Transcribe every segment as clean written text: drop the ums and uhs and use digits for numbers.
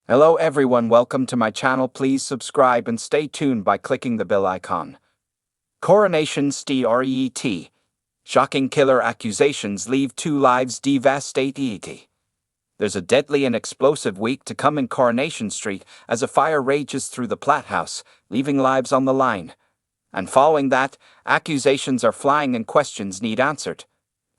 Hello everyone, welcome to my channel. Please subscribe and stay tuned by clicking the bell icon. Coronation STREET. Shocking killer accusations leave 2 lives devastated. There's a deadly and explosive week to come in Coronation Street as a fire rages through the Platt House, leaving lives on the line. And following that, accusations are flying and questions need answered.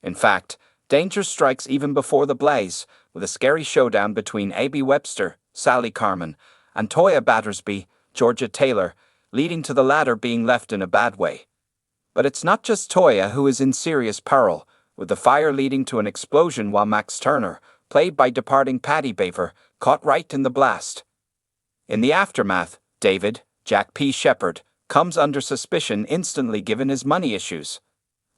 In fact, danger strikes even before the blaze, with a scary showdown between Abby Webster, Sally Carman, and Toya Battersby, Georgia Taylor, leading to the latter being left in a bad way. But it's not just Toya who is in serious peril, with the fire leading to an explosion while Max Turner, played by departing Patty Baver, caught right in the blast. In the aftermath, David, Jack P. Shepard, comes under suspicion instantly given his money issues.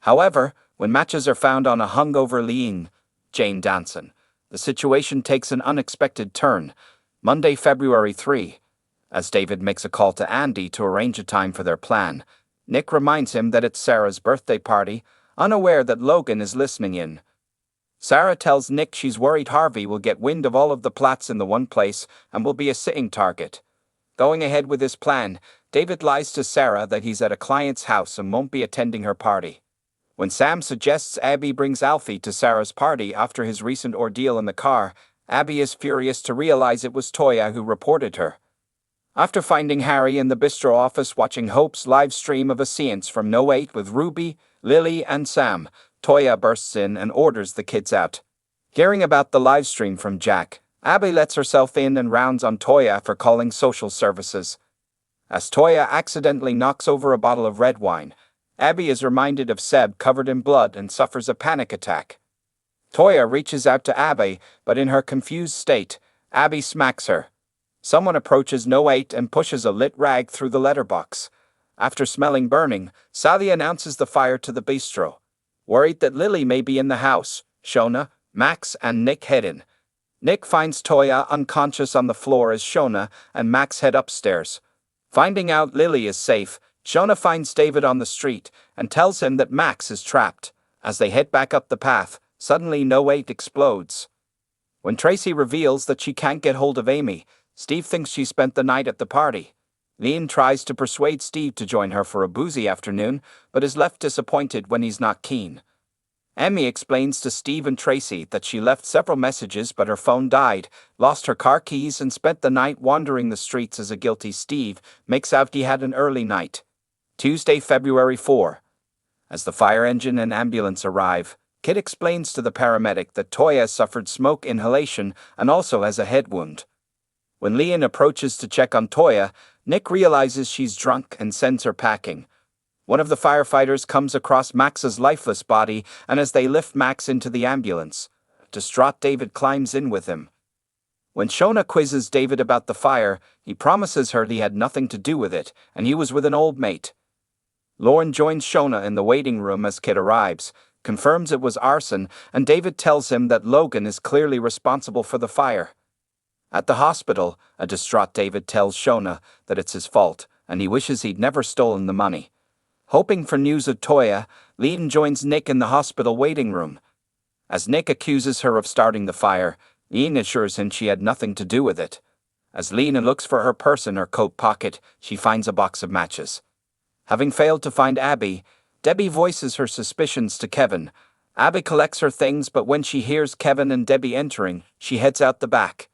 However, when matches are found on a hungover Leanne, Jane Danson, the situation takes an unexpected turn. Monday, February 3. As David makes a call to Andy to arrange a time for their plan, Nick reminds him that it's Sarah's birthday party, unaware that Logan is listening in. Sarah tells Nick she's worried Harvey will get wind of all of the Platts in the one place and will be a sitting target. Going ahead with his plan, David lies to Sarah that he's at a client's house and won't be attending her party. When Sam suggests Abby brings Alfie to Sarah's party after his recent ordeal in the car, Abby is furious to realize it was Toya who reported her. After finding Harry in the bistro office watching Hope's live stream of a seance from No 8 with Ruby, Lily, and Sam, Toya bursts in and orders the kids out. Hearing about the live stream from Jack, Abby lets herself in and rounds on Toya for calling social services. As Toya accidentally knocks over a bottle of red wine, Abby is reminded of Seb covered in blood and suffers a panic attack. Toya reaches out to Abby, but in her confused state, Abby smacks her. Someone approaches No 8 and pushes a lit rag through the letterbox. After smelling burning, Sally announces the fire to the bistro. Worried that Lily may be in the house, Shona, Max, and Nick head in. Nick finds Toya unconscious on the floor as Shona and Max head upstairs. Finding out Lily is safe, Shona finds David on the street and tells him that Max is trapped. As they head back up the path, suddenly No 8 explodes. When Tracy reveals that she can't get hold of Amy, Steve thinks she spent the night at the party. Leanne tries to persuade Steve to join her for a boozy afternoon, but is left disappointed when he's not keen. Emmy explains to Steve and Tracy that she left several messages but her phone died, lost her car keys, and spent the night wandering the streets as a guilty Steve makes out he had an early night. Tuesday, February 4. As the fire engine and ambulance arrive, Kit explains to the paramedic that Toya suffered smoke inhalation and also has a head wound. When Leanne approaches to check on Toya, Nick realizes she's drunk and sends her packing. One of the firefighters comes across Max's lifeless body, and as they lift Max into the ambulance, distraught David climbs in with him. When Shona quizzes David about the fire, he promises her he had nothing to do with it, and he was with an old mate. Lauren joins Shona in the waiting room as Kit arrives, confirms it was arson, and David tells him that Logan is clearly responsible for the fire. At the hospital, a distraught David tells Shona that it's his fault, and he wishes he'd never stolen the money. Hoping for news of Toya, Leanne joins Nick in the hospital waiting room. As Nick accuses her of starting the fire, Leanne assures him she had nothing to do with it. As Leanne looks for her purse in her coat pocket, she finds a box of matches. Having failed to find Abby, Debbie voices her suspicions to Kevin. Abby collects her things, but when she hears Kevin and Debbie entering, she heads out the back.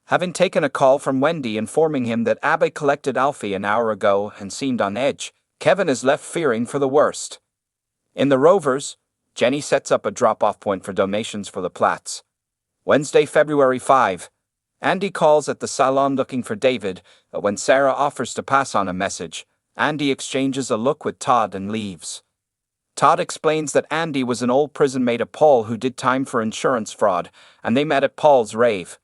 Having taken a call from Wendy informing him that Abby collected Alfie an hour ago and seemed on edge, Kevin is left fearing for the worst. In the Rovers, Jenny sets up a drop-off point for donations for the Platts. Wednesday, February 5. Andy calls at the salon looking for David, but when Sarah offers to pass on a message, Andy exchanges a look with Todd and leaves. Todd explains that Andy was an old prison mate of Paul who did time for insurance fraud, and they met at Paul's rave.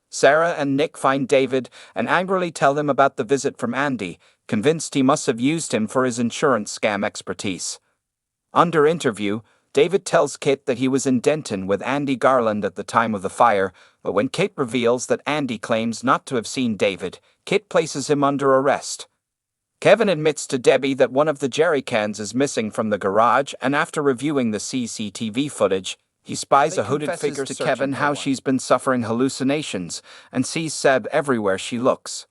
Sarah and Nick find David and angrily tell him about the visit from Andy, convinced he must have used him for his insurance scam expertise. Under interview, David tells Kit that he was in Denton with Andy Garland at the time of the fire, but when Kit reveals that Andy claims not to have seen David, Kit places him under arrest. Kevin admits to Debbie that one of the jerry cans is missing from the garage, and after reviewing the CCTV footage, He spies a hooded figure to Kevin how she's been suffering hallucinations and sees Seb everywhere she looks.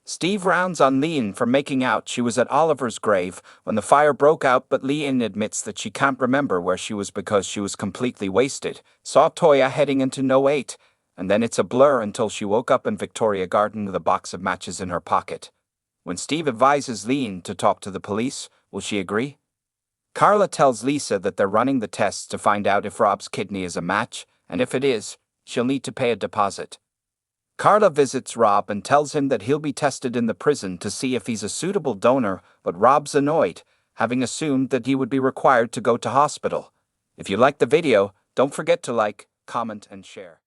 Steve rounds on Leanne for making out she was at Oliver's grave when the fire broke out, but Leanne admits that she can't remember where she was because she was completely wasted. Saw Toya heading into No 8, and then it's a blur until she woke up in Victoria Garden with a box of matches in her pocket. When Steve advises Leanne to talk to the police, will she agree? Carla tells Lisa that they're running the tests to find out if Rob's kidney is a match, and if it is, she'll need to pay a deposit. Carla visits Rob and tells him that he'll be tested in the prison to see if he's a suitable donor, but Rob's annoyed, having assumed that he would be required to go to hospital. If you liked the video, don't forget to like, comment, and share.